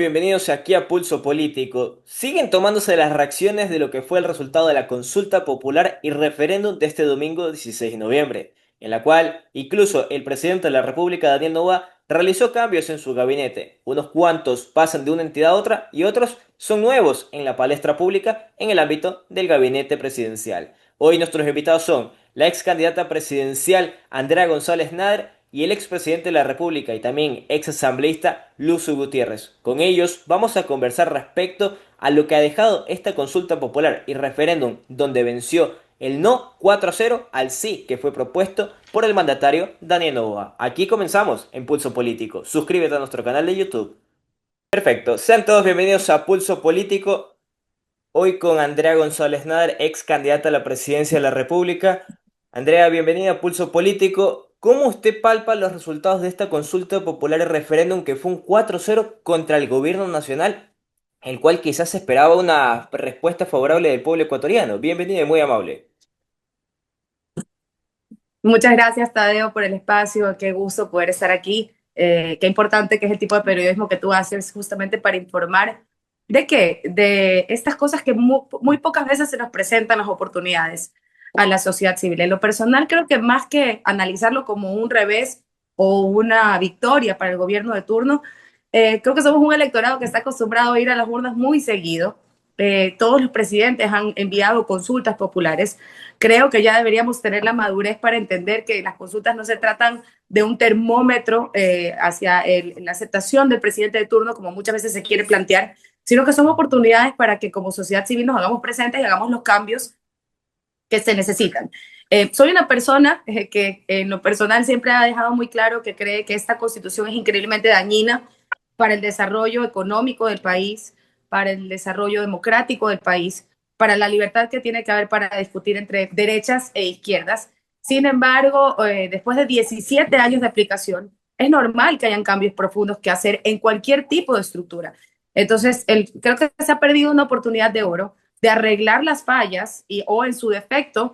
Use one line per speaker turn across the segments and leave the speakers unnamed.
bienvenidos aquí a Pulso Político. Siguen tomándose las reacciones de lo que fue el resultado de la consulta popular y referéndum de este domingo 16 de noviembre, en la cual incluso el presidente de la República, Daniel Noboa, realizó cambios en su gabinete. Unos cuantos pasan de una entidad a otra y otros son nuevos en la palestra pública en el ámbito del gabinete presidencial. Hoy nuestros invitados son la ex candidata presidencial Andrea González Nader y el expresidente de la República y también ex asambleísta Lucio Gutiérrez. Con ellos vamos a conversar respecto a lo que ha dejado esta consulta popular y referéndum donde venció el no 4-0 al sí que fue propuesto por el mandatario Daniel Noboa. Aquí comenzamos en Pulso Político. Suscríbete a nuestro canal de YouTube. Perfecto, sean todos bienvenidos a Pulso Político. Hoy con Andrea González Nader, ex candidata a la presidencia de la República. Andrea, bienvenida a Pulso Político. ¿Cómo usted palpa los resultados de esta consulta popular y referéndum que fue un 4-0 contra el gobierno nacional, el cual quizás esperaba una respuesta favorable del pueblo ecuatoriano? Bienvenida y muy amable.
Muchas gracias, Tadeo, por el espacio. Qué gusto poder estar aquí. Qué importante que es el tipo de periodismo que tú haces justamente para informar de qué, de estas cosas que muy pocas veces se nos presentan las oportunidades a la sociedad civil. En lo personal, creo que más que analizarlo como un revés o una victoria para el gobierno de turno, creo que somos un electorado que está acostumbrado a ir a las urnas muy seguido. Todos los presidentes han enviado consultas populares. Creo que ya deberíamos tener la madurez para entender que las consultas no se tratan de un termómetro hacia la aceptación del presidente de turno, como muchas veces se quiere plantear, sino que son oportunidades para que como sociedad civil nos hagamos presentes y hagamos los cambios que se necesitan. Soy una persona que en lo personal siempre ha dejado muy claro que cree que esta constitución es increíblemente dañina para el desarrollo económico del país, para el desarrollo democrático del país, para la libertad que tiene que haber para discutir entre derechas e izquierdas. Sin embargo, después de 17 años de aplicación, es normal que hayan cambios profundos que hacer en cualquier tipo de estructura. Entonces, creo que se ha perdido una oportunidad de oro de arreglar las fallas o en su defecto,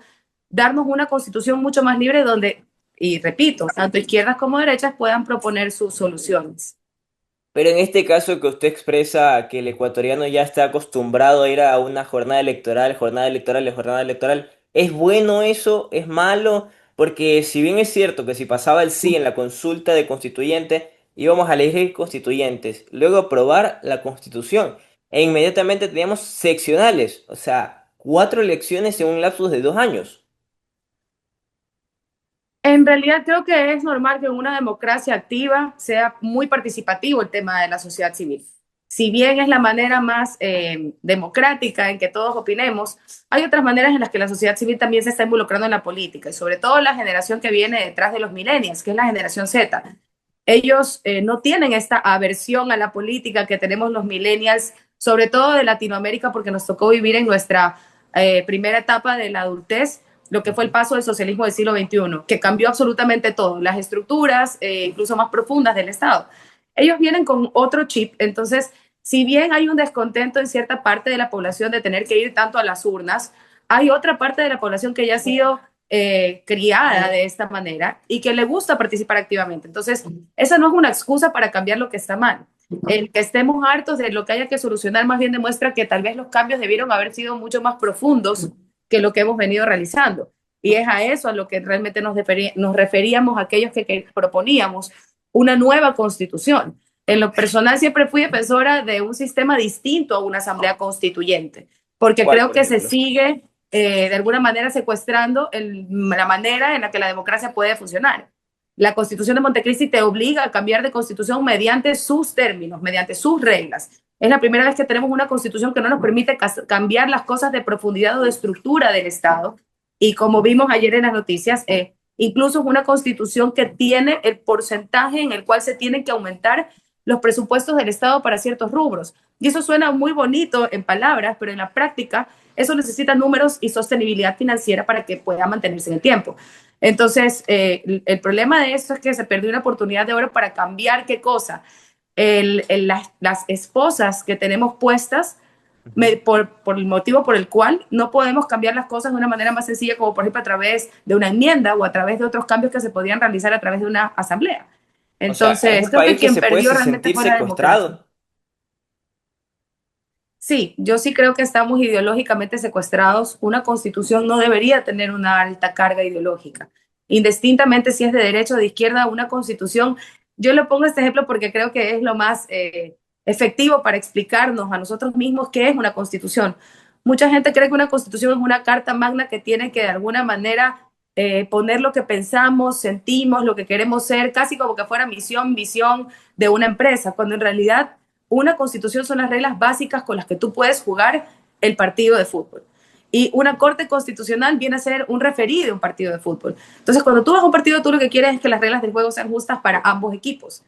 darnos una constitución mucho más libre donde, y repito, tanto izquierdas como derechas puedan proponer sus soluciones.
Pero en este caso que usted expresa que el ecuatoriano ya está acostumbrado a ir a una jornada electoral, jornada electoral, ¿es bueno eso? ¿Es malo? Porque si bien es cierto que si pasaba el sí en la consulta de constituyentes, íbamos a elegir constituyentes, luego aprobar la constitución, e inmediatamente teníamos seccionales, o sea, 4 elecciones en un lapso de 2 años.
En realidad creo que es normal que en una democracia activa sea muy participativo el tema de la sociedad civil. Si bien es la manera más democrática en que todos opinemos, hay otras maneras en las que la sociedad civil también se está involucrando en la política y sobre todo la generación que viene detrás de los millennials, que es la generación Z. Ellos no tienen esta aversión a la política que tenemos los millennials, sobre todo de Latinoamérica, porque nos tocó vivir en nuestra primera etapa de la adultez lo que fue el paso del socialismo del siglo XXI, que cambió absolutamente todo, las estructuras, incluso más profundas del Estado. Ellos vienen con otro chip, entonces, si bien hay un descontento en cierta parte de la población de tener que ir tanto a las urnas, hay otra parte de la población que ya ha sido criada de esta manera y que le gusta participar activamente. Entonces, esa no es una excusa para cambiar lo que está mal. El que estemos hartos de lo que haya que solucionar más bien demuestra que tal vez los cambios debieron haber sido mucho más profundos que lo que hemos venido realizando. Y es a eso a lo que realmente nos referíamos aquellos que proponíamos una nueva constitución. En lo personal siempre fui defensora de un sistema distinto a una asamblea constituyente, porque
¿Cuál,
creo
por
que se
ejemplo?
sigue de alguna manera secuestrando la manera en la que la democracia puede funcionar. La constitución de Montecristi te obliga a cambiar de constitución mediante sus términos, mediante sus reglas. Es la primera vez que tenemos una constitución que no nos permite cambiar las cosas de profundidad o de estructura del Estado. Y como vimos ayer en las noticias, incluso es una constitución que tiene el porcentaje en el cual se tienen que aumentar los presupuestos del Estado para ciertos rubros. Y eso suena muy bonito en palabras, pero en la práctica eso necesita números y sostenibilidad financiera para que pueda mantenerse en el tiempo. Entonces, el problema de esto es que se perdió una oportunidad de oro para cambiar qué cosa. Las esposas que tenemos puestas
Ujú.
por el motivo por el cual no podemos cambiar las cosas de una manera más sencilla, como por ejemplo a través de una enmienda o a través de otros cambios que se podían realizar a través de una asamblea.
O sea, es
Entonces,
un
creo que
país que
quien
se puede
perdió realmente
sentir
fue la democracia.
secuestrado.
Sí, yo sí creo que estamos ideológicamente secuestrados. Una constitución no debería tener una alta carga ideológica. Indistintamente si es de derecha o de izquierda, una constitución, yo le pongo este ejemplo porque creo que es lo más efectivo para explicarnos a nosotros mismos qué es una constitución. Mucha gente cree que una constitución es una carta magna que tiene que de alguna manera poner lo que pensamos, sentimos, lo que queremos ser, casi como que fuera misión, visión de una empresa, cuando en realidad una constitución son las reglas básicas con las que tú puedes jugar el partido de fútbol. Y una corte constitucional viene a ser un referí de un partido de fútbol. Entonces, cuando tú vas a un partido, tú lo que quieres es que las reglas del juego sean justas para ambos equipos.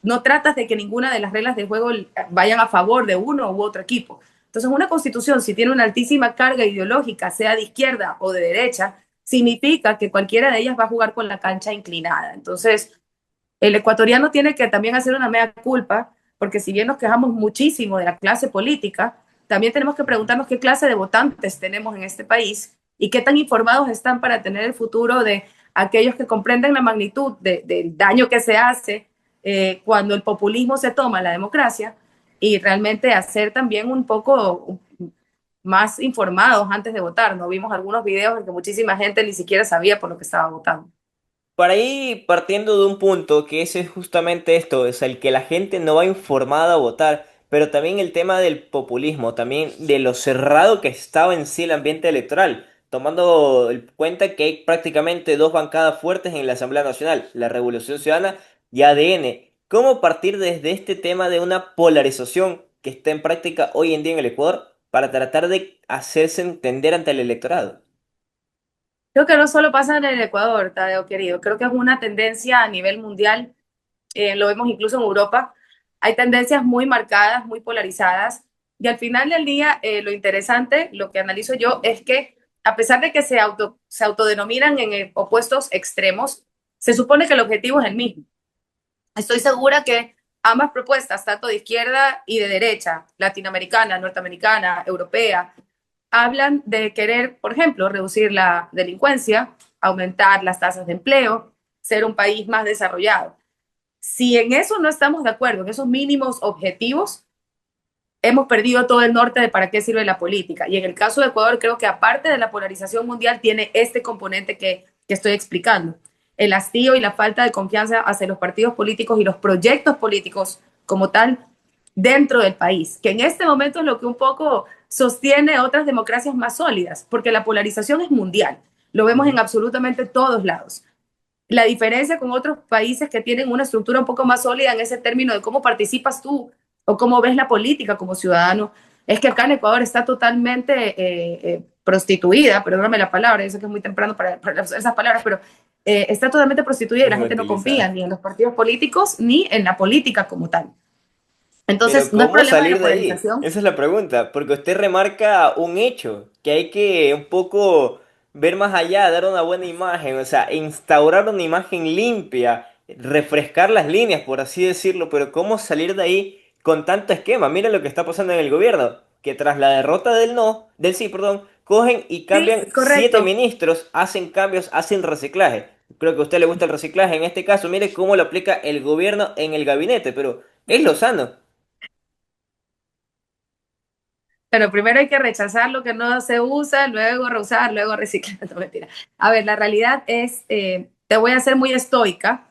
No tratas de que ninguna de las reglas del juego vayan a favor de uno u otro equipo. Entonces, una constitución, si tiene una altísima carga ideológica, sea de izquierda o de derecha, significa que cualquiera de ellas va a jugar con la cancha inclinada. Entonces, el ecuatoriano tiene que también hacer una mea culpa, porque si bien nos quejamos muchísimo de la clase política, también tenemos que preguntarnos qué clase de votantes tenemos en este país y qué tan informados están para tener el futuro de aquellos que comprenden la magnitud del daño que se hace cuando el populismo se toma la democracia y realmente hacer también un poco más informados antes de votar. No vimos algunos videos en que muchísima gente ni siquiera sabía por lo que estaba votando.
Para ahí partiendo de un punto que ese es justamente esto, es el que la gente no va informada a votar, pero también el tema del populismo, también de lo cerrado que estaba en sí el ambiente electoral, tomando en cuenta que hay prácticamente dos bancadas fuertes en la Asamblea Nacional, la Revolución Ciudadana y ADN. ¿Cómo partir desde este tema de una polarización que está en práctica hoy en día en el Ecuador para tratar de hacerse entender ante el electorado?
Creo que no solo pasa en el Ecuador, Tadeo querido, creo que es una tendencia a nivel mundial, lo vemos incluso en Europa. Hay tendencias muy marcadas, muy polarizadas, y al final del día, lo interesante, lo que analizo yo, es que a pesar de que se autodenominan en opuestos extremos, se supone que el objetivo es el mismo. Estoy segura que ambas propuestas, tanto de izquierda y de derecha, latinoamericana, norteamericana, europea, hablan de querer, por ejemplo, reducir la delincuencia, aumentar las tasas de empleo, ser un país más desarrollado. Si en eso no estamos de acuerdo, en esos mínimos objetivos, hemos perdido todo el norte de para qué sirve la política. Y en el caso de Ecuador, creo que aparte de la polarización mundial, tiene este componente que estoy explicando. El hastío y la falta de confianza hacia los partidos políticos y los proyectos políticos como tal dentro del país, que en este momento es lo que un poco sostiene otras democracias más sólidas, porque la polarización es mundial, lo vemos en absolutamente todos lados. La diferencia con otros países que tienen una estructura un poco más sólida en ese término de cómo participas tú o cómo ves la política como ciudadano, es que acá en Ecuador está totalmente prostituida, perdóname la palabra, yo sé que es muy temprano para esas palabras, pero está totalmente prostituida y la
Muy
gente no confía
utilizada.
ni en los partidos políticos ni en la política como tal.
Pero
Entonces, no es
¿cómo
problema de
salir
la
de ahí?
polarización.
Esa es la pregunta, porque usted remarca un hecho, que hay que un poco ver más allá, dar una buena imagen, o sea, instaurar una imagen limpia, refrescar las líneas, por así decirlo, pero ¿cómo salir de ahí con tanto esquema? Mira lo que está pasando en el gobierno, que tras la derrota del no, del sí, perdón, cogen y
Sí,
cambian siete
correcto.
ministros, hacen cambios, hacen reciclaje. Creo que a usted le gusta el reciclaje en este caso, mire cómo lo aplica el gobierno en el gabinete, pero es lo sano.
Pero primero hay que rechazar lo que no se usa, luego reusar, luego reciclar. No, mentira. A ver, la realidad es, te voy a ser muy estoica.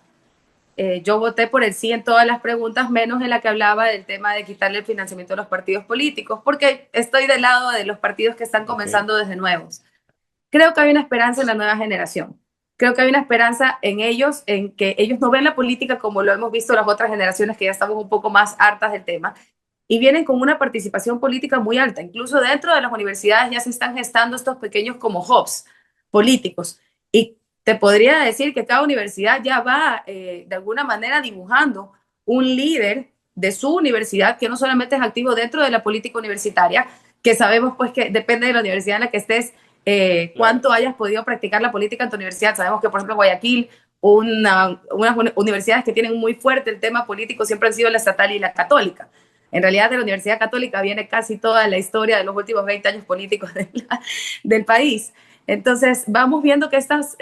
Yo voté por el sí en todas las preguntas, menos en la que hablaba del tema de quitarle el financiamiento a los partidos políticos, porque estoy del lado de los partidos que están
Ok.
comenzando desde nuevos. Creo que hay una esperanza en la nueva generación. Creo que hay una esperanza en ellos, en que ellos no ven la política como lo hemos visto las otras generaciones que ya estamos un poco más hartas del tema y vienen con una participación política muy alta. Incluso dentro de las universidades ya se están gestando estos pequeños como hubs políticos. Y te podría decir que cada universidad ya va de alguna manera dibujando un líder de su universidad que no solamente es activo dentro de la política universitaria, que sabemos pues que depende de la universidad en la que estés,
Claro.
cuánto hayas podido practicar la política en tu universidad. Sabemos que, por ejemplo, Guayaquil, unas universidades que tienen muy fuerte el tema político siempre han sido la estatal y la católica. En realidad, de la Universidad Católica viene casi toda la historia de los últimos 20 años políticos del país. Entonces, vamos viendo que estos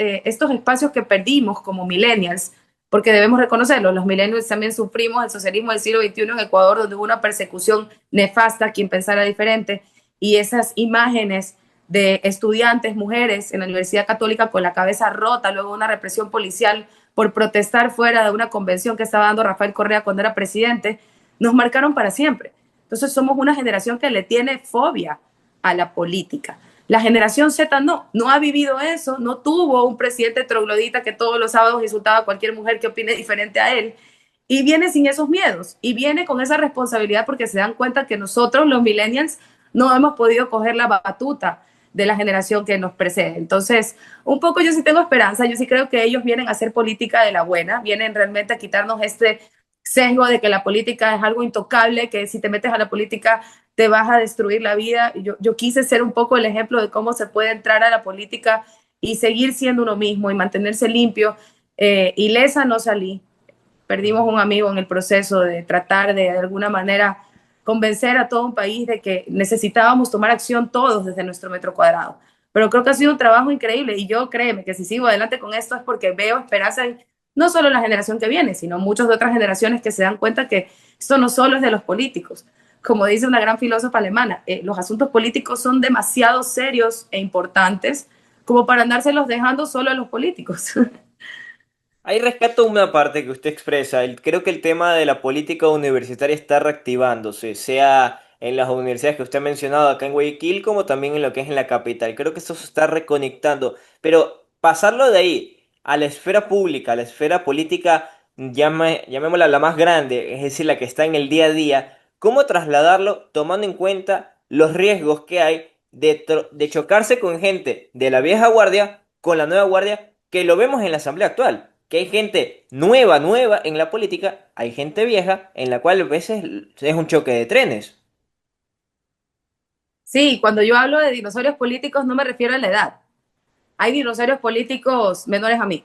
espacios que perdimos como millennials porque debemos reconocerlo, los millennials también sufrimos el socialismo del siglo XXI en Ecuador, donde hubo una persecución nefasta a quien pensara diferente, y esas imágenes de estudiantes, mujeres en la Universidad Católica con la cabeza rota, luego de una represión policial por protestar fuera de una convención que estaba dando Rafael Correa cuando era presidente, nos marcaron para siempre. Entonces somos una generación que le tiene fobia a la política. La generación Z no ha vivido eso, no tuvo un presidente troglodita que todos los sábados insultaba a cualquier mujer que opine diferente a él, y viene sin esos miedos, y viene con esa responsabilidad porque se dan cuenta que nosotros, los millennials, no hemos podido coger la batuta de la generación que nos precede. Entonces, un poco yo sí tengo esperanza, yo sí creo que ellos vienen a hacer política de la buena, vienen realmente a quitarnos este sesgo de que la política es algo intocable, que si te metes a la política te vas a destruir la vida. Yo quise ser un poco el ejemplo de cómo se puede entrar a la política y seguir siendo uno mismo y mantenerse limpio. Ilesa no salí, perdimos un amigo en el proceso de tratar de alguna manera convencer a todo un país de que necesitábamos tomar acción todos desde nuestro metro cuadrado. Pero creo que ha sido un trabajo increíble y yo créeme que si sigo adelante con esto es porque veo esperanza en no solo la generación que viene, sino muchas de otras generaciones que se dan cuenta que esto no solo es de los políticos. Como dice una gran filósofa alemana, los asuntos políticos son demasiado serios e importantes como para andárselos dejando solo a los políticos.
Ahí rescato una parte que usted expresa. Creo que el tema de la política universitaria está reactivándose, sea en las universidades que usted ha mencionado acá en Guayaquil, como también en lo que es en la capital. Creo que esto se está reconectando. Pero pasarlo de ahí a la esfera pública, a la esfera política, llamémosla la más grande, es decir, la que está en el día a día, ¿cómo trasladarlo tomando en cuenta los riesgos que hay de chocarse con gente de la vieja guardia, con la nueva guardia, que lo vemos en la asamblea actual? Que hay gente nueva en la política, hay gente vieja en la cual a veces es un choque de trenes.
Sí, cuando yo hablo de dinosaurios políticos no me refiero a la edad. Hay dinosaurios políticos menores a mí.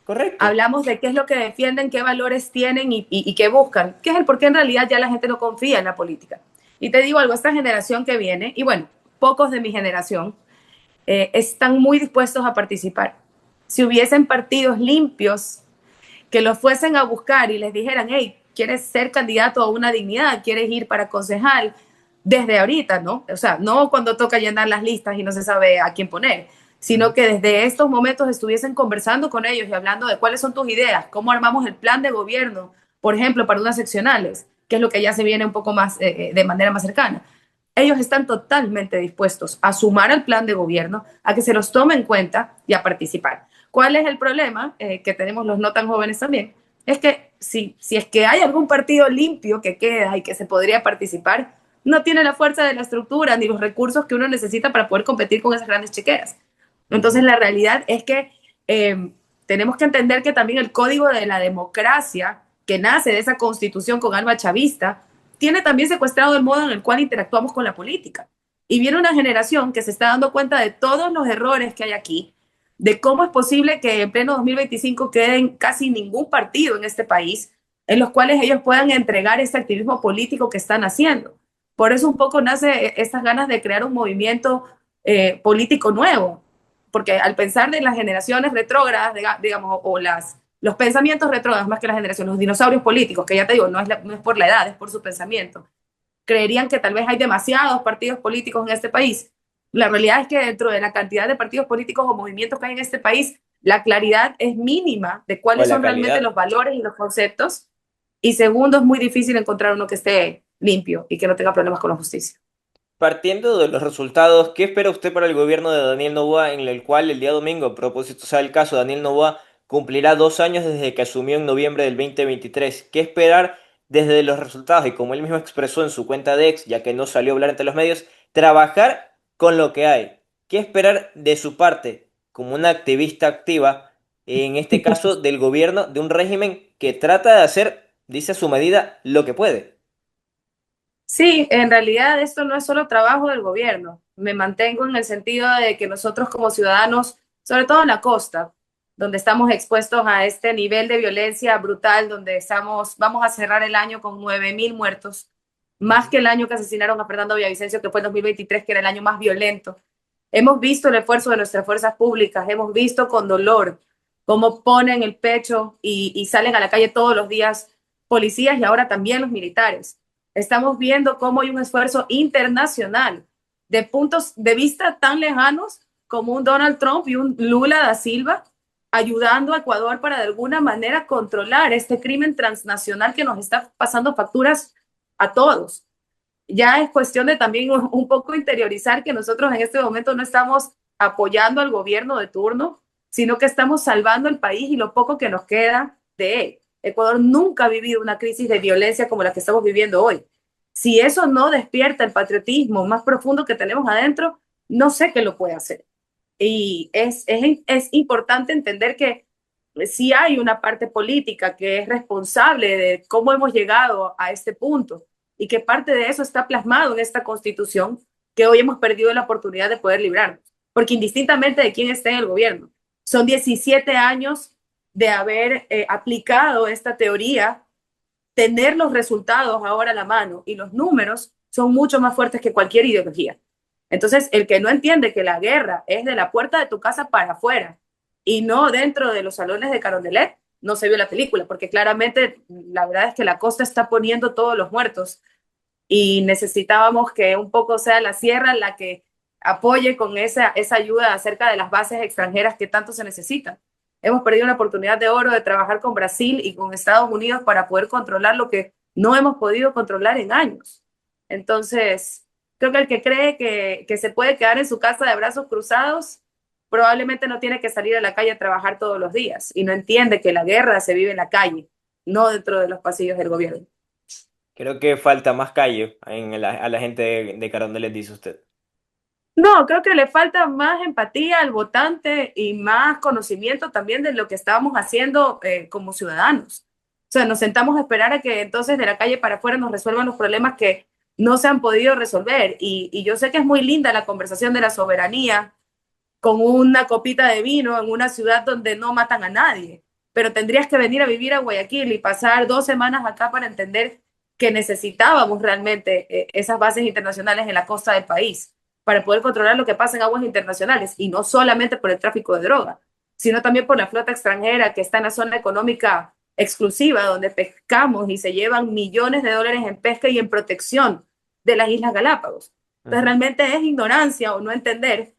Correcto.
Hablamos de qué es lo que defienden, qué valores tienen y qué buscan, qué es el por qué en realidad ya la gente no confía en la política. Y te digo algo, esta generación que viene, y bueno, pocos de mi generación, están muy dispuestos a participar. Si hubiesen partidos limpios que los fuesen a buscar y les dijeran, hey, ¿quieres ser candidato a una dignidad? ¿Quieres ir para concejal? Desde ahorita, ¿no? O sea, no cuando toca llenar las listas y no se sabe a quién poner, sino
Ujú.
que desde estos momentos estuviesen conversando con ellos y hablando de cuáles son tus ideas, cómo armamos el plan de gobierno, por ejemplo, para unas seccionales, que es lo que ya se viene un poco más de manera más cercana. Ellos están totalmente dispuestos a sumar al plan de gobierno, a que se los tome en cuenta y a participar. ¿Cuál es el problema que tenemos los no tan jóvenes también? Es que si es que hay algún partido limpio que queda y que se podría participar, no tiene la fuerza de la estructura ni los recursos que uno necesita para poder competir con esas grandes chequeras. Entonces,
Ujú.
la realidad es que tenemos que entender que también el código de la democracia, que nace de esa constitución con alma chavista, tiene también secuestrado el modo en el cual interactuamos con la política. Y viene una generación que se está dando cuenta de todos los errores que hay aquí, de cómo es posible que en pleno 2025 queden casi ningún partido en este país en los cuales ellos puedan entregar este activismo político que están haciendo. Por eso un poco nace estas ganas de crear un movimiento político nuevo, porque al pensar de las generaciones retrógradas, digamos, o los pensamientos retrógrados más que las generaciones, los dinosaurios políticos, que ya te digo, no es por la edad, es por su pensamiento, creerían que tal vez hay demasiados partidos políticos en este país. La realidad es que dentro de la cantidad de partidos políticos o movimientos que hay en este país, la claridad es mínima de
O
cuáles
la
son realmente
calidad.
los valores y los conceptos. Y segundo, es muy difícil encontrar uno que esté limpio y que no tenga problemas con la justicia.
Partiendo de los resultados, ¿qué espera usted para el gobierno de Daniel Noboa, en el cual el día domingo, a propósito sea el caso, Daniel Noboa cumplirá 2 años desde que asumió en noviembre del 2023? ¿Qué esperar desde los resultados? Y como él mismo expresó en su cuenta de ex, ya que no salió a hablar ante los medios, trabajar con lo que hay. ¿Qué esperar de su parte como una activista activa, en este caso del gobierno, de un régimen que trata de hacer, dice a su medida, lo que puede?
Sí, en realidad esto no es solo trabajo del gobierno. Me mantengo en el sentido de que nosotros como ciudadanos, sobre todo en la costa, donde estamos expuestos a este nivel de violencia brutal, donde vamos a cerrar el año con 9.000 muertos, más
Ujú.
que el año que asesinaron a Fernando Villavicencio, que fue el 2023, que era el año más violento. Hemos visto el esfuerzo de nuestras fuerzas públicas, hemos visto con dolor cómo ponen el pecho y salen a la calle todos los días policías y ahora también los militares. Estamos viendo cómo hay un esfuerzo internacional de puntos de vista tan lejanos como un Donald Trump y un Lula da Silva ayudando a Ecuador para de alguna manera controlar este crimen transnacional que nos está pasando facturas a todos. Ya es cuestión de también un poco interiorizar que nosotros en este momento no estamos apoyando al gobierno de turno, sino que estamos salvando el país y lo poco que nos queda de él. Ecuador nunca ha vivido una crisis de violencia como la que estamos viviendo hoy. Si eso no despierta el patriotismo más profundo que tenemos adentro, no sé qué lo puede hacer. Y es importante entender que sí hay una parte política que es responsable de cómo hemos llegado a este punto y que parte de eso está plasmado en esta constitución que hoy hemos perdido la oportunidad de poder librarnos. Porque indistintamente de quién esté en el gobierno, son 17 años de haber aplicado esta teoría, tener los resultados ahora a la mano y los números son mucho más fuertes que cualquier ideología. Entonces, el que no entiende que la guerra es de la puerta de tu casa para afuera y no dentro de los salones de Carondelet, no se vio la película, porque claramente la verdad es que la costa está poniendo todos los muertos y necesitábamos que un poco sea la sierra la que apoye con esa ayuda acerca de las bases extranjeras que tanto se necesitan. Hemos perdido una oportunidad de oro de trabajar con Brasil y con Estados Unidos para poder controlar lo que no hemos podido controlar en años. Entonces, creo que el que cree que se puede quedar en su casa de brazos cruzados, probablemente no tiene que salir a la calle a trabajar todos los días y no entiende que la guerra se vive en la calle, no dentro de los pasillos del gobierno.
Creo que falta más calle a la gente de Carondelet, dice usted.
No, creo que le falta más empatía al votante y más conocimiento también de lo que estábamos haciendo como ciudadanos. O sea, nos sentamos a esperar a que entonces de la calle para afuera nos resuelvan los problemas que no se han podido resolver. Y yo sé que es muy linda la conversación de la soberanía con una copita de vino en una ciudad donde no matan a nadie, pero tendrías que venir a vivir a Guayaquil y pasar 2 semanas acá para entender que necesitábamos realmente esas bases internacionales en la costa del país para poder controlar lo que pasa en aguas internacionales y no solamente por el tráfico de droga, sino también por la flota extranjera que está en la zona económica exclusiva donde pescamos y se llevan millones de dólares en pesca y en protección de las Islas Galápagos. Entonces
Ujú.
realmente es ignorancia o no entender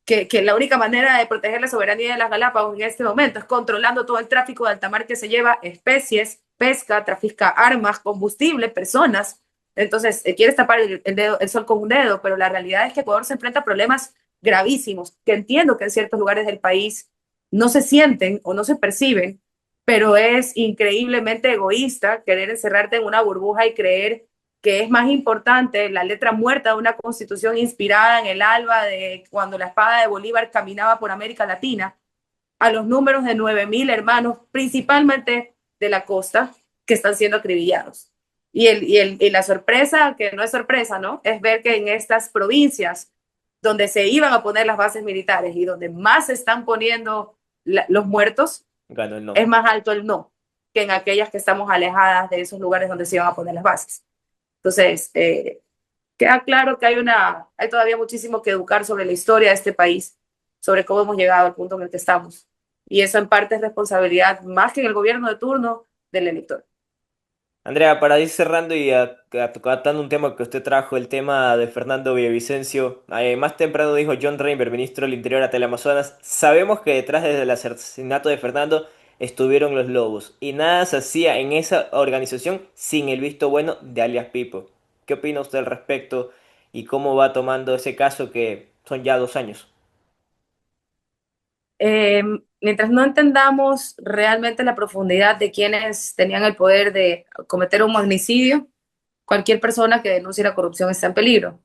que la única manera de proteger la soberanía de las Galápagos en este momento es controlando todo el tráfico de alta mar que se lleva especies, pesca, trafica armas, combustible, personas. Entonces, quieres tapar el sol con un dedo, pero la realidad es que Ecuador se enfrenta a problemas gravísimos, que entiendo que en ciertos lugares del país no se sienten o no se perciben, pero es increíblemente egoísta querer encerrarte en una burbuja y creer que es más importante la letra muerta de una constitución inspirada en el alba de cuando la espada de Bolívar caminaba por América Latina, a los números de 9.000 hermanos, principalmente de la costa, que están siendo acribillados. Y la sorpresa, que no es sorpresa, ¿no? Es ver que en estas provincias donde se iban a poner las bases militares y donde más se están poniendo los muertos,
Ganó el
es
no.
más alto el no que en aquellas que estamos alejadas de esos lugares donde se iban a poner las bases. Entonces, queda claro que hay todavía muchísimo que educar sobre la historia de este país, sobre cómo hemos llegado al punto en el que estamos. Y eso en parte es responsabilidad, más que en el gobierno de turno, del elector.
Andrea, para ir cerrando y tratando un tema que usted trajo, el tema de Fernando Villavicencio, más temprano dijo John Reinber, ministro del Interior a Teleamazonas, sabemos que detrás del asesinato de Fernando estuvieron los lobos y nada se hacía en esa organización sin el visto bueno de alias Pipo. ¿Qué opina usted al respecto y cómo va tomando ese caso que son ya 2 años?
Eh, Mientras no entendamos realmente la profundidad de quienes tenían el poder de cometer un magnicidio, cualquier persona que denuncie la corrupción está en peligro.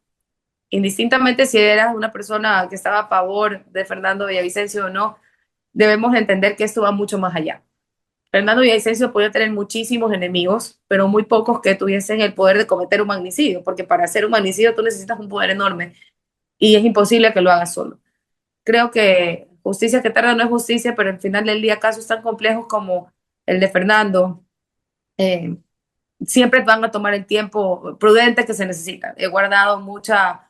Indistintamente si eras una persona que estaba a favor de Fernando Villavicencio o no, debemos entender que esto va mucho más allá. Fernando Villavicencio podía tener muchísimos enemigos, pero muy pocos que tuviesen el poder de cometer un magnicidio, porque para hacer un magnicidio tú necesitas un poder enorme y es imposible que lo hagas solo. Creo que justicia que tarda no es justicia, pero al final del día casos tan complejos como el de Fernando, eh, siempre van a tomar el tiempo prudente que se necesita. He guardado mucha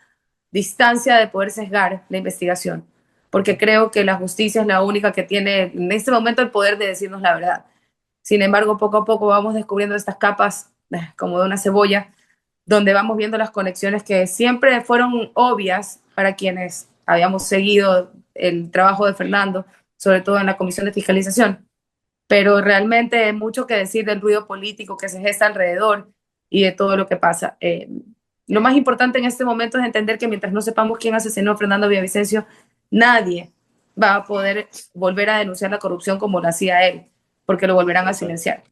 distancia de poder sesgar la investigación, porque creo que la justicia es la única que tiene en este momento el poder de decirnos la verdad. Sin embargo, poco a poco vamos descubriendo estas capas como de una cebolla, donde vamos viendo las conexiones que siempre fueron obvias para quienes habíamos seguido el trabajo de Fernando, sobre todo en la Comisión de Fiscalización, pero realmente hay mucho que decir del ruido político que se gesta alrededor y de todo lo que pasa. Lo más importante en este momento es entender que mientras no sepamos quién asesinó a Fernando Villavicencio, nadie va a poder volver a denunciar la corrupción como lo hacía él, porque lo volverán a
Exacto.
silenciar.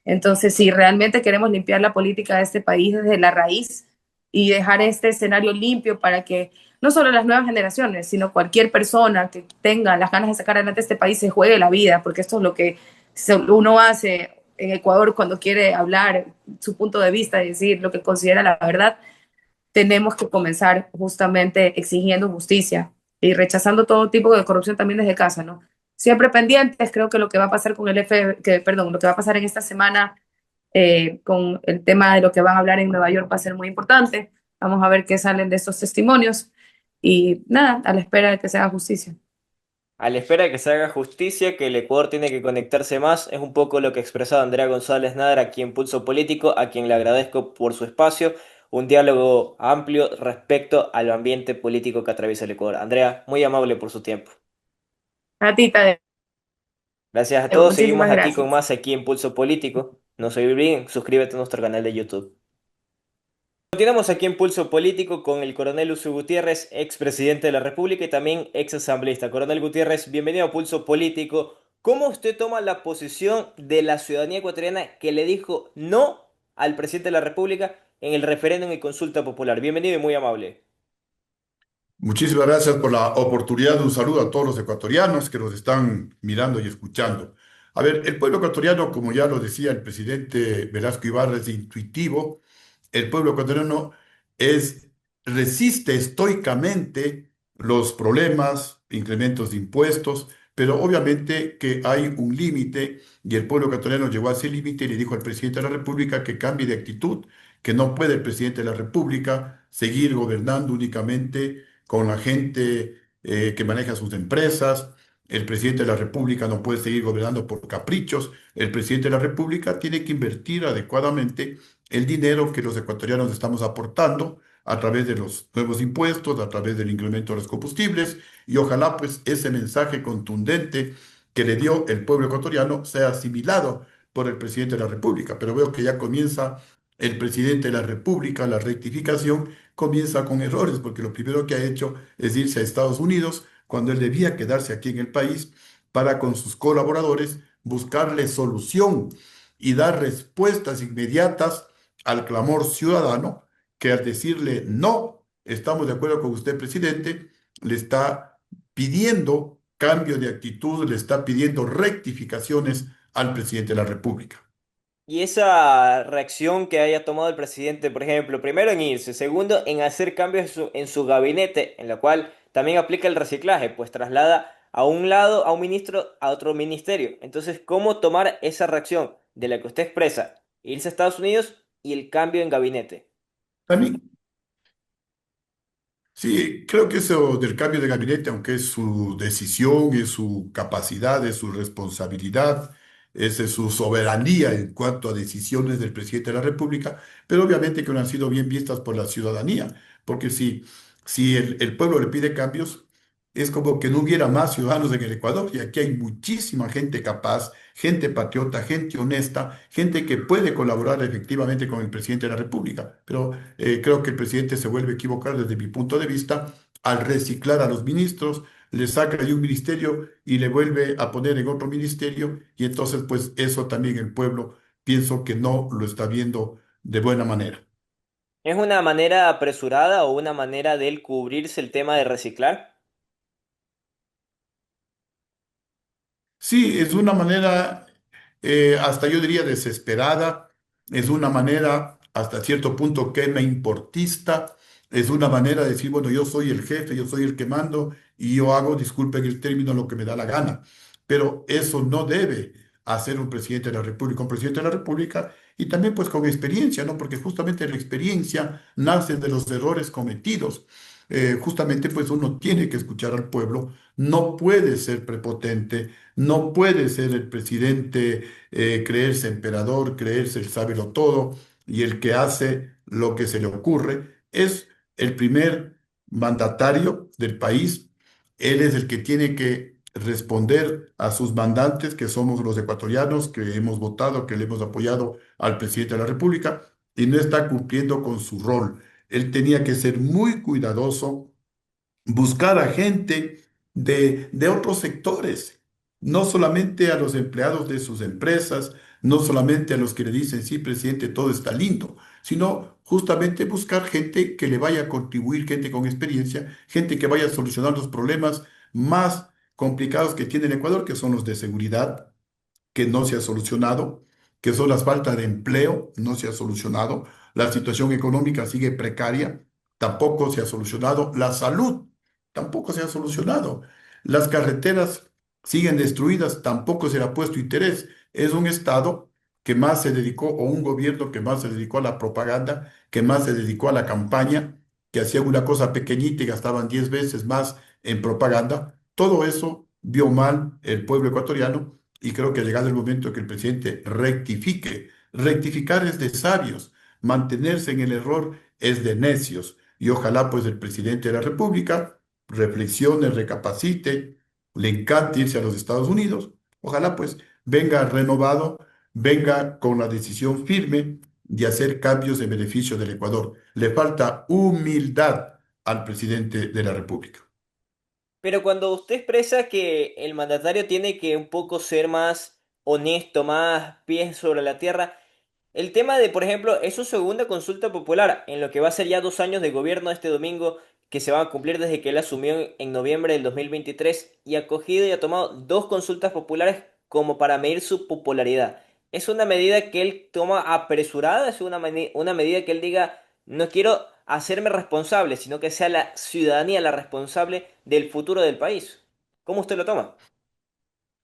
Entonces, si realmente queremos limpiar la política de este país desde la raíz y dejar este escenario limpio para que no solo las nuevas generaciones, sino cualquier persona que tenga las ganas de sacar adelante este país se juegue la vida, porque esto es lo que uno hace en Ecuador cuando quiere hablar su punto de vista y decir lo que considera la verdad, tenemos que comenzar justamente exigiendo justicia y rechazando todo tipo de corrupción también desde casa, ¿no? Siempre pendientes, creo que lo que va a pasar con el perdón, lo que va a pasar en esta semana con el tema de lo que van a hablar en Nueva York va a ser muy importante. Vamos a ver qué salen de estos testimonios y nada, a la espera de que se haga justicia.
A la espera de que se haga justicia, que el Ecuador tiene que conectarse más, es un poco lo que expresaba Andrea González Nadar aquí en Pulso Político, a quien le agradezco por su espacio, un diálogo amplio respecto al ambiente político que atraviesa el Ecuador. Andrea, muy amable por su tiempo.
A ti, Tadeo,
Gracias a todos, seguimos
muchísimas
aquí con
gracias.
más aquí en Pulso Político. No soy bien, suscríbete a nuestro canal de YouTube. Continuamos aquí en Pulso Político con el coronel Lucio Gutiérrez, expresidente de la República y también ex asambleísta. Coronel Gutiérrez, bienvenido a Pulso Político. ¿Cómo usted toma la posición de la ciudadanía ecuatoriana que le dijo no al presidente de la República en el referéndum y consulta popular? Bienvenido y muy amable.
Muchísimas gracias por la oportunidad. Un saludo a todos los ecuatorianos que nos están mirando y escuchando. A ver, el pueblo ecuatoriano, como ya lo decía el presidente Velasco Ibarra, es intuitivo. El pueblo ecuatoriano es, resiste estoicamente los problemas, incrementos de impuestos, pero obviamente que hay un límite y el pueblo ecuatoriano llegó a ese límite y le dijo al presidente de la República que cambie de actitud, que no puede el presidente de la República seguir gobernando únicamente con la gente que maneja sus empresas. El presidente de la República no puede seguir gobernando por caprichos. El presidente de la República tiene que invertir adecuadamente el dinero que los ecuatorianos estamos aportando a través de los nuevos impuestos, a través del incremento de los combustibles, y ojalá pues ese mensaje contundente que le dio el pueblo ecuatoriano sea asimilado por el presidente de la República. Pero veo que ya comienza el presidente de la República, la rectificación comienza con errores, porque lo primero que ha hecho es irse a Estados Unidos cuando él debía quedarse aquí en el país para con sus colaboradores buscarle solución y dar respuestas inmediatas al clamor ciudadano que al decirle no, estamos de acuerdo con usted, presidente, le está pidiendo cambio de actitud, le está pidiendo rectificaciones al presidente de la República.
Y esa reacción que haya tomado el presidente, por ejemplo, primero en irse, segundo en hacer cambios en su gabinete, en la cual también aplica el reciclaje, pues traslada a un lado a un ministro a otro ministerio. Entonces, ¿cómo tomar esa reacción de la que usted expresa, irse a Estados Unidos y el cambio en gabinete?
También sí, creo que eso del cambio de gabinete, aunque es su decisión, es su capacidad, es su responsabilidad, es su soberanía en cuanto a decisiones del presidente de la República, pero obviamente que no han sido bien vistas por la ciudadanía, porque si el pueblo le pide cambios, es como que no hubiera más ciudadanos en el Ecuador, y aquí hay muchísima gente capaz, gente patriota, gente honesta, gente que puede colaborar efectivamente con el presidente de la República, pero creo que el presidente se vuelve a equivocar desde mi punto de vista al reciclar a los ministros, le saca de un ministerio y le vuelve a poner en otro ministerio y entonces pues eso también el pueblo pienso que no lo está viendo de buena manera.
¿Es una manera apresurada o una manera de él cubrirse el tema de reciclar?
Sí, es una manera, hasta yo diría desesperada, es una manera hasta cierto punto que me importista, es una manera de decir, bueno, yo soy el jefe, yo soy el que mando y yo hago, disculpen el término, lo que me da la gana. Pero eso no debe hacer un presidente de la República, un presidente de la República y también pues con experiencia, ¿no? Porque justamente la experiencia nace de los errores cometidos. justamente pues uno tiene que escuchar al pueblo, no puede ser prepotente, no puede ser el presidente, creerse emperador, creerse el sábelo todo y el que hace lo que se le ocurre. Es el primer mandatario del país, él es el que tiene que responder a sus mandantes, que somos los ecuatorianos, que hemos votado, que le hemos apoyado al presidente de la República, y no está cumpliendo con su rol. Él tenía que ser muy cuidadoso, buscar a gente de otros sectores, no solamente a los empleados de sus empresas, no solamente a los que le dicen, sí, presidente, todo está lindo, sino justamente buscar gente que le vaya a contribuir, gente con experiencia, gente que vaya a solucionar los problemas más complicados que tiene el Ecuador, que son los de seguridad, que no se ha solucionado, que son las faltas de empleo, no se ha solucionado, la situación económica sigue precaria, tampoco se ha solucionado, la salud tampoco se ha solucionado, las carreteras siguen destruidas, tampoco se le ha puesto interés. Es un Estado que más se dedicó, o un gobierno que más se dedicó a la propaganda, que más se dedicó a la campaña, que hacían una cosa pequeñita y gastaban 10 veces más en propaganda. Todo eso vio mal el pueblo ecuatoriano y creo que ha llegado el momento que el presidente rectifique. Rectificar es de sabios, mantenerse en el error es de necios. Y ojalá pues el presidente de la República reflexione, recapacite, le encante irse a los Estados Unidos. Ojalá pues venga renovado, venga con la decisión firme de hacer cambios en beneficio del Ecuador. Le falta humildad al presidente de la República.
Pero cuando usted expresa que el mandatario tiene que un poco ser más honesto, más pies sobre la tierra, el tema de, por ejemplo, es su segunda consulta popular, en lo que va a ser ya 2 años de gobierno este domingo, que se van a cumplir desde que él asumió en noviembre del 2023 y ha cogido y ha tomado dos consultas populares como para medir su popularidad. ¿Es una medida que él toma apresurada? ¿Es una medida que él diga, no quiero hacerme responsable, sino que sea la ciudadanía la responsable del futuro del país? ¿Cómo usted lo toma?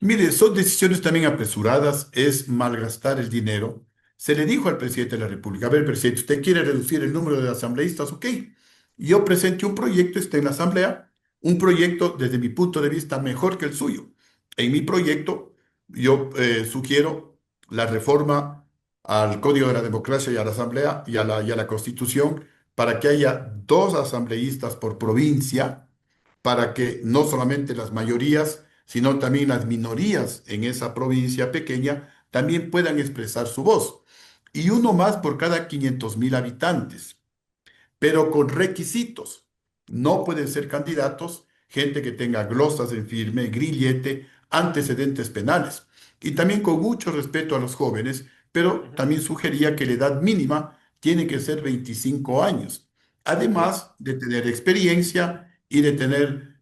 Mire, son decisiones también apresuradas, es malgastar el dinero. Se le dijo al presidente de la República, a ver, presidente, ¿usted quiere reducir el número de asambleístas? Ok. Yo presenté un proyecto, está en la asamblea, un proyecto desde mi punto de vista mejor que el suyo. En mi proyecto yo sugiero la reforma al Código de la Democracia y a la Asamblea y a la Constitución para que haya dos asambleístas por provincia, para que no solamente las mayorías, sino también las minorías en esa provincia pequeña también puedan expresar su voz. Y uno más por cada 500.000 habitantes, pero con requisitos. No pueden ser candidatos gente que tenga glosas en firme, grillete, antecedentes penales. Y también con mucho respeto a los jóvenes, pero
Ujú,
también sugería que la edad mínima tiene que ser 25 años,
ujú.
además de tener experiencia y de tener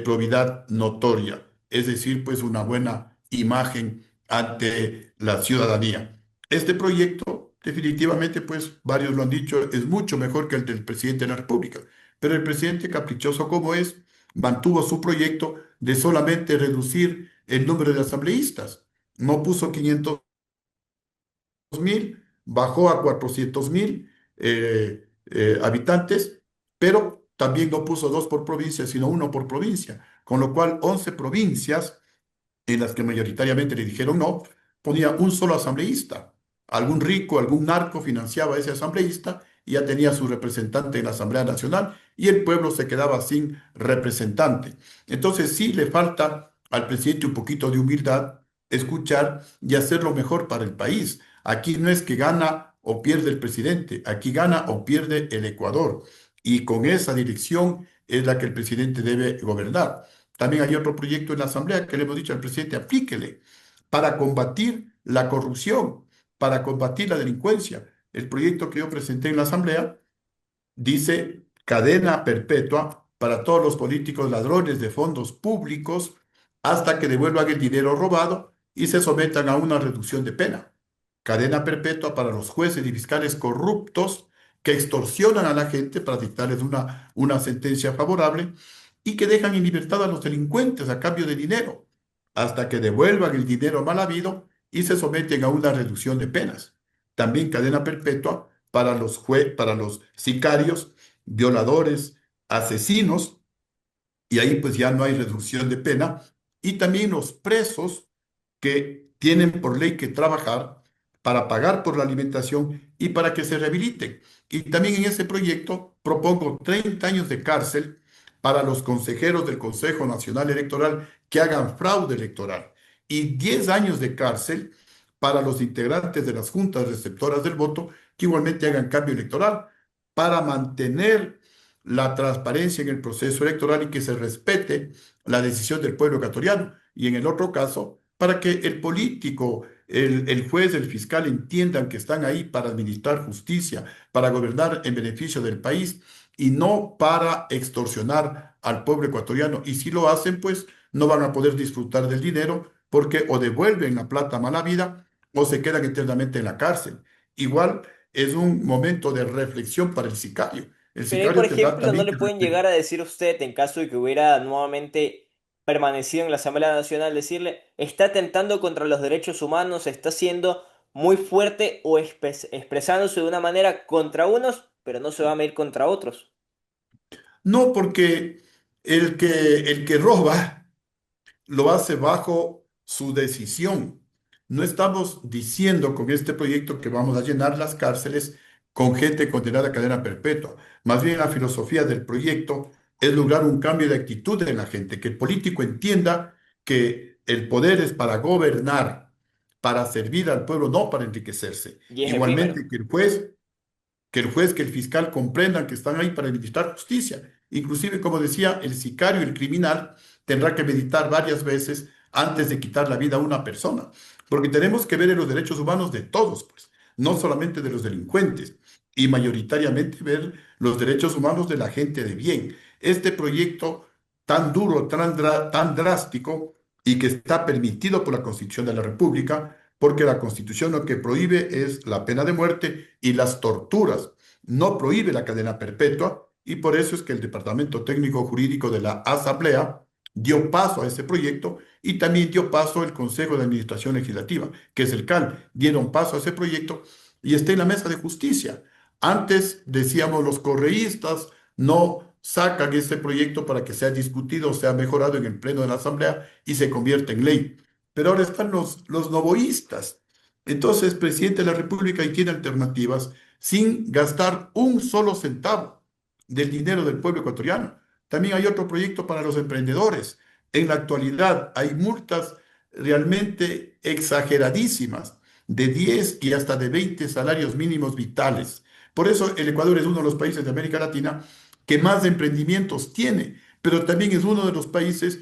probidad notoria, es decir, pues una buena imagen ante la ciudadanía. Este proyecto, definitivamente, pues varios lo han dicho, es mucho mejor que el del presidente de la República. Pero el presidente, caprichoso como es, mantuvo su proyecto de solamente reducir el número de asambleístas. No puso 500.000, bajó a 400.000 habitantes, pero también no puso dos por provincia, sino uno por provincia. Con lo cual, 11 provincias en las que mayoritariamente le dijeron no, ponía un solo asambleísta. Algún rico, algún narco financiaba a ese asambleísta y ya tenía su representante en la Asamblea Nacional y el pueblo se quedaba sin representante. Entonces sí le falta al presidente un poquito de humildad, escuchar y hacer lo mejor para el país. Aquí no es que gana o pierde el presidente, aquí gana o pierde el Ecuador. Y con esa dirección es la que el presidente debe gobernar. También hay otro proyecto en la Asamblea que le hemos dicho al presidente, aplíquele para combatir la corrupción, para combatir la delincuencia. El proyecto que yo presenté en la Asamblea dice cadena perpetua para todos los políticos ladrones de fondos públicos hasta que devuelvan el dinero robado y se sometan a una reducción de pena. Cadena perpetua para los jueces y fiscales corruptos que extorsionan a la gente para dictarles una sentencia favorable y que dejan en libertad a los delincuentes a cambio de dinero, hasta que devuelvan el dinero mal habido y se someten a una reducción de penas. También cadena perpetua para los sicarios, violadores, asesinos, y ahí pues ya no hay reducción de pena, y también los presos que tienen por ley que trabajar para pagar por la alimentación y para que se rehabiliten. Y también en ese proyecto propongo 30 años de cárcel para los consejeros del Consejo Nacional Electoral que hagan fraude electoral y 10 años de cárcel para los integrantes de las juntas receptoras del voto que igualmente hagan cambio electoral para mantener la transparencia en el proceso electoral y que se respete la decisión del pueblo ecuatoriano. Y en el otro caso, para que el político, el juez, el fiscal entiendan que están ahí para administrar justicia, para gobernar en beneficio del país y no para extorsionar al pueblo ecuatoriano. Y si lo hacen, pues no van a poder disfrutar del dinero porque o devuelven la plata a mala vida o se quedan eternamente en la cárcel. Igual es un momento de reflexión para el sicario. El
Pero ahí, por
sicario tendrá
ejemplo, no
también
le
que
pueden llegar
reflexionar.
a decir a usted, en caso de que hubiera nuevamente permanecido en la Asamblea Nacional, decirle, está atentando contra los derechos humanos, está siendo muy fuerte o expresándose de una manera contra unos, pero no se va a medir contra otros.
No, porque el que roba lo hace bajo su decisión. No estamos diciendo con este proyecto que vamos a llenar las cárceles con gente condenada a cadena perpetua. Más bien la filosofía del proyecto es lograr un cambio de actitud de la gente, que el político entienda que el poder es para gobernar, para servir al pueblo, no para enriquecerse.
Y es efímero.
Igualmente que el juez, que el fiscal comprendan que están ahí para administrar justicia. Inclusive, como decía, el sicario, el criminal, tendrá que meditar varias veces antes de quitar la vida a una persona, porque tenemos que ver en los derechos humanos de todos, pues, no solamente de los delincuentes, y mayoritariamente ver los derechos humanos de la gente de bien. Este proyecto tan duro, tan drástico y que está permitido por la Constitución de la República, porque la Constitución lo que prohíbe es la pena de muerte y las torturas, no prohíbe la cadena perpetua, y por eso es que el Departamento Técnico Jurídico de la Asamblea dio paso a ese proyecto y también dio paso el Consejo de Administración Legislativa, que es el CAL, dieron paso a ese proyecto y está en la mesa de justicia. Antes decíamos los correístas no sacan ese proyecto para que sea discutido, sea mejorado en el Pleno de la Asamblea y se convierta en ley. Pero ahora están los novoístas. Entonces, presidente de la República y tiene alternativas sin gastar un solo centavo del dinero del pueblo ecuatoriano. También hay otro proyecto para los emprendedores. En la actualidad hay multas realmente exageradísimas de 10 y hasta de 20 salarios mínimos vitales. Por eso el Ecuador es uno de los países de América Latina que más emprendimientos tiene, pero también es uno de los países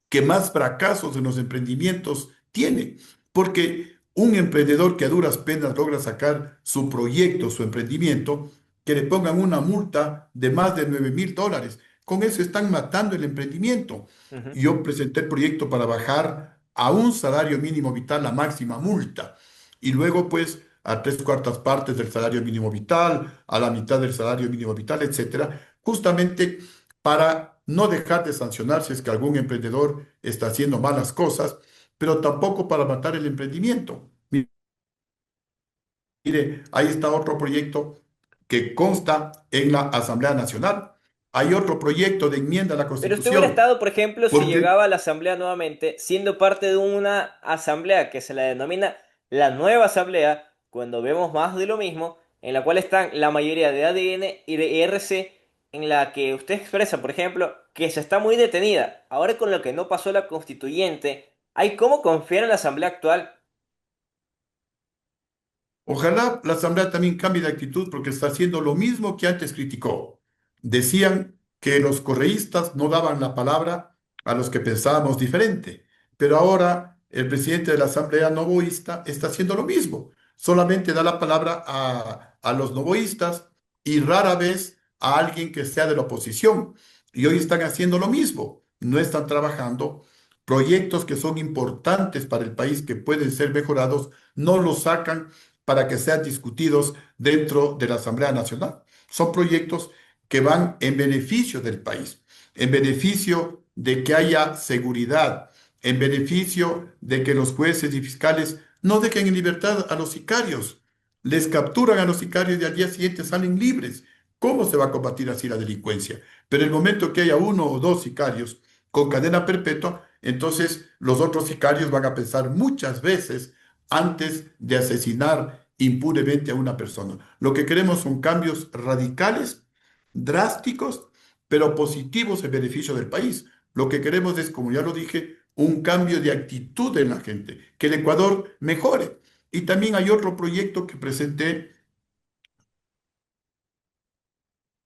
que más fracasos en los emprendimientos tiene, porque un emprendedor que a duras penas logra sacar su proyecto, su emprendimiento, que le pongan una multa de más de $9.000, con eso están matando el emprendimiento.
Ujú.
Yo presenté el proyecto para bajar a un salario mínimo vital la máxima multa y luego pues a tres cuartas partes del salario mínimo vital, a la mitad del salario mínimo vital, etcétera, justamente para no dejar de sancionar si es que algún emprendedor está haciendo malas cosas, pero tampoco para matar el emprendimiento. Mire, ahí está otro proyecto que consta en la Asamblea Nacional. Hay otro proyecto de enmienda a la
Pero usted hubiera
Constitución,
estado, por ejemplo, si
porque,
llegaba a la asamblea nuevamente, siendo parte de una asamblea que se la denomina la nueva asamblea, cuando vemos más de lo mismo, en la cual están la mayoría de ADN y de IRC, en la que usted expresa, por ejemplo, que se está muy detenida. Ahora con lo que no pasó la constituyente, ¿hay cómo confiar en la asamblea actual?
ojalá la Asamblea también cambie de actitud porque está haciendo lo mismo que antes criticó. Decían que los correístas no daban la palabra a los que pensábamos diferente, pero ahora el presidente de la Asamblea novoísta está haciendo lo mismo. Solamente da la palabra a los novoístas y rara vez a alguien que sea de la oposición. Y hoy están haciendo lo mismo. No están trabajando proyectos que son importantes para el país, que pueden ser mejorados, no los sacan para que sean discutidos dentro de la Asamblea Nacional. Son proyectos que van en beneficio del país, en beneficio de que haya seguridad, en beneficio de que los jueces y fiscales no dejen en libertad a los sicarios. Les capturan a los sicarios y al día siguiente salen libres. ¿Cómo se va a combatir así la delincuencia? Pero el momento que haya uno o dos sicarios con cadena perpetua, entonces los otros sicarios van a pensar muchas veces antes de asesinar impunemente a una persona. Lo que queremos son cambios radicales, drásticos, pero positivos en beneficio del país. Lo que queremos es, como ya lo dije, un cambio de actitud en la gente, que el Ecuador mejore. Y también hay otro proyecto que presenté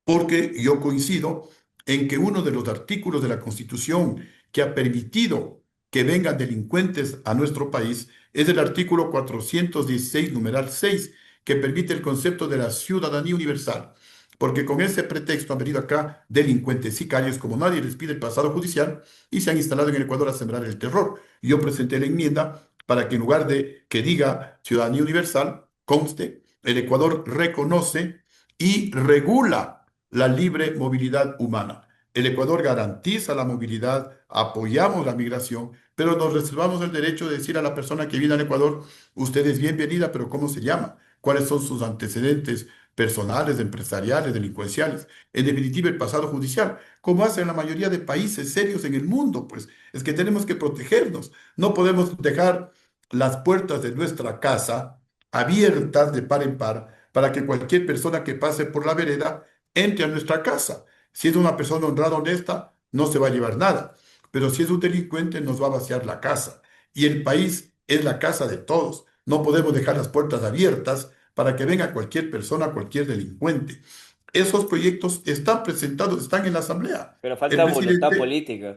porque yo coincido en que uno de los artículos de la Constitución que ha permitido que vengan delincuentes a nuestro país es el artículo 416, numeral 6, que permite el concepto de la ciudadanía universal. Porque con ese pretexto han venido acá delincuentes sicarios, como nadie les pide el pasado judicial, y se han instalado en el Ecuador a sembrar el terror. Yo presenté la enmienda para que en lugar de que diga ciudadanía universal, conste, el Ecuador reconoce y regula la libre movilidad humana. El Ecuador garantiza la movilidad, apoyamos la migración, pero nos reservamos el derecho de decir a la persona que viene al Ecuador, usted es bienvenida, pero ¿cómo se llama? ¿Cuáles son sus antecedentes personales, empresariales, delincuenciales? En definitiva, el pasado judicial, como hacen la mayoría de países serios en el mundo, pues es que tenemos que protegernos. No podemos dejar las puertas de nuestra casa abiertas de par en par para que cualquier persona que pase por la vereda entre a nuestra casa. Si es una persona honrada, honesta, no se va a llevar nada. Pero si es un delincuente, nos va a vaciar la casa. Y el país es la casa de todos. No podemos dejar las puertas abiertas para que venga cualquier persona, cualquier delincuente. Esos proyectos están presentados, están en la Asamblea.
Pero
El
falta voluntad
presidente
política.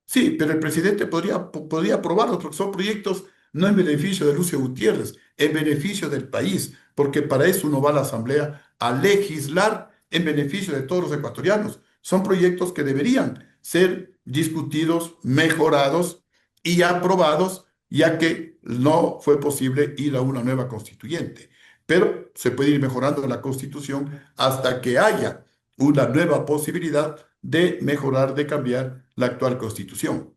Sí, pero el presidente podría aprobarlos porque son proyectos no en beneficio de Lucio Gutiérrez, en beneficio del país, porque para eso uno va a la Asamblea a legislar en beneficio de todos los ecuatorianos. Son proyectos que deberían ser discutidos, mejorados y aprobados, ya que no fue posible ir a una nueva constituyente. Pero se puede ir mejorando la constitución hasta que haya una nueva posibilidad de mejorar, de cambiar la actual constitución.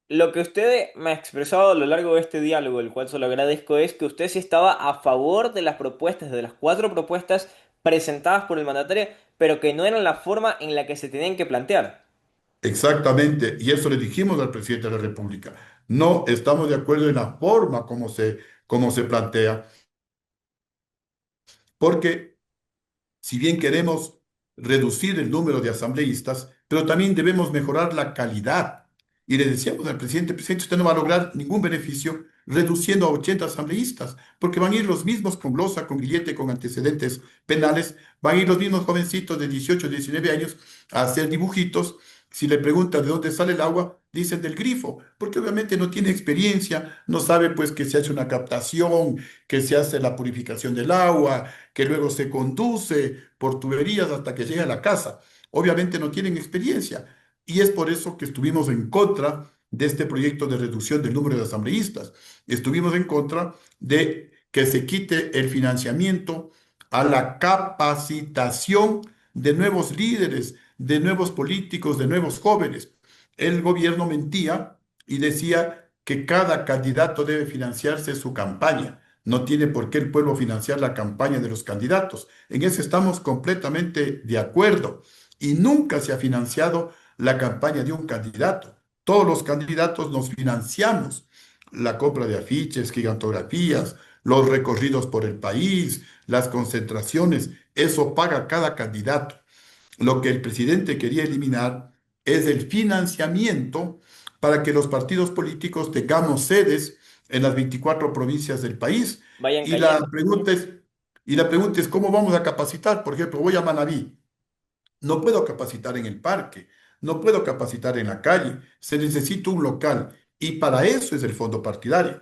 Lo que usted me ha expresado a lo largo de este diálogo, el cual se lo agradezco, es que usted sí estaba a favor de las propuestas, de las cuatro propuestas presentadas por el mandatario, pero que no eran la forma en la que se tenían que plantear.
Exactamente, y eso le dijimos al presidente de la República. No estamos de acuerdo en la forma como se plantea, porque si bien queremos reducir el número de asambleístas, pero también debemos mejorar la calidad. Y le decíamos al presidente, usted no va a lograr ningún beneficio reduciendo a 80 asambleístas, porque van a ir los mismos con glosa, con grillete, con antecedentes penales, van a ir los mismos jovencitos de 18, 19 años a hacer dibujitos. Si le preguntan de dónde sale el agua, dicen del grifo, porque obviamente no tiene experiencia, no sabe pues que se hace una captación, que se hace la purificación del agua, que luego se conduce por tuberías hasta que llega a la casa. Obviamente no tienen experiencia y es por eso que estuvimos en contra de este proyecto de reducción del número de asambleístas. Estuvimos en contra de que se quite el financiamiento a la capacitación de nuevos líderes, de nuevos políticos, de nuevos jóvenes. El gobierno mentía y decía que cada candidato debe financiarse su campaña. No tiene por qué el pueblo financiar la campaña de los candidatos. En eso estamos completamente de acuerdo. Y nunca se ha financiado la campaña de un candidato. Todos los candidatos nos financiamos la compra de afiches, gigantografías, los recorridos por el país, las concentraciones. Eso paga cada candidato. Lo que el presidente quería eliminar es el financiamiento para que los partidos políticos tengamos sedes en las 24 provincias del país.
Vayan
Y la
cayendo.
pregunta es, y la pregunta es, ¿cómo vamos a capacitar? Por ejemplo, voy a Manabí. No puedo capacitar en el parque, no puedo capacitar en la calle, se necesita un local y para eso es el fondo partidario.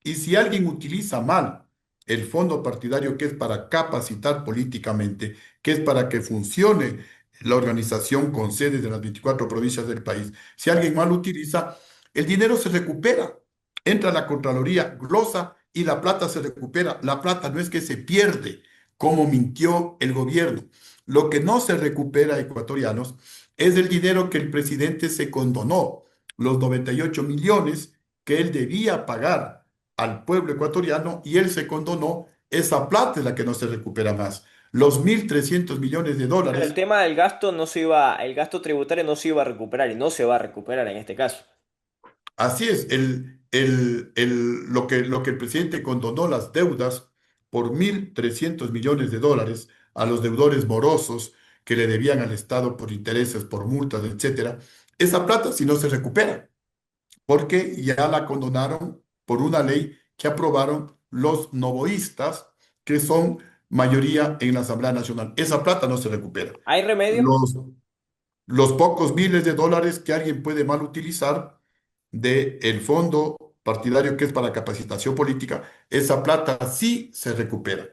Y si alguien utiliza mal el fondo partidario que es para capacitar políticamente, que es para que funcione la organización con sedes de las 24 provincias del país, si alguien mal utiliza, el dinero se recupera, entra a la Contraloría, glosa y la plata se recupera. La plata no es que se pierde, como mintió el gobierno. Lo que no se recupera, ecuatorianos, es el dinero que el presidente se condonó, los 98 millones que él debía pagar al pueblo ecuatoriano y él se condonó, esa plata es la que no se recupera más. los 1.300 millones de
Pero el
dólares.
tema del gasto no se iba, el gasto tributario no se iba a recuperar y no se va a recuperar en este caso.
Así es, lo que el presidente condonó las deudas por 1.300 millones de dólares a los deudores morosos que le debían al Estado por intereses, por multas, etcétera. Esa plata si no se recupera, porque ya la condonaron por una ley que aprobaron los novoístas, que son mayoría en la Asamblea Nacional. Esa plata no se recupera.
¿Hay remedio?
Los, los pocos miles de dólares que alguien puede mal utilizar del fondo partidario que es para capacitación política, esa plata sí se recupera.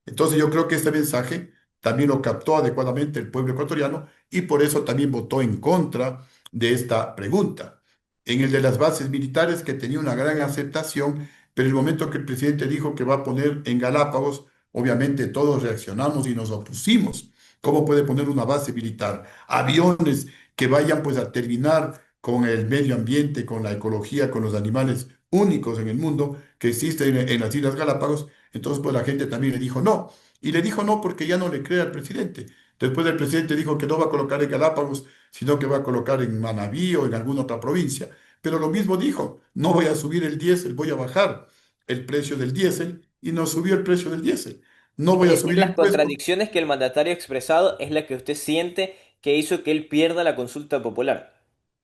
Entonces yo creo que este mensaje también lo captó adecuadamente el pueblo ecuatoriano y por eso también votó en contra de esta pregunta. En el de las bases militares, que tenía una gran aceptación, pero el momento que el presidente dijo que va a poner en Galápagos, obviamente todos reaccionamos y nos opusimos. ¿Cómo puede poner una base militar? Aviones que vayan pues a terminar con el medio ambiente, con la ecología, con los animales únicos en el mundo que existen en las Islas Galápagos. Entonces, pues la gente también le dijo no. Y le dijo no porque ya no le cree al presidente. Después el presidente dijo que no va a colocar en Galápagos, sino que va a colocar en Manabí o en alguna otra provincia. Pero lo mismo dijo, no voy a subir el diésel, voy a bajar el precio del diésel y no subió el precio del diésel. No voy
Es
a
decir,
subir
las
impuestos.
contradicciones que el mandatario ha expresado es la que usted siente que hizo que él pierda la consulta popular.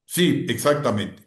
Sí, exactamente.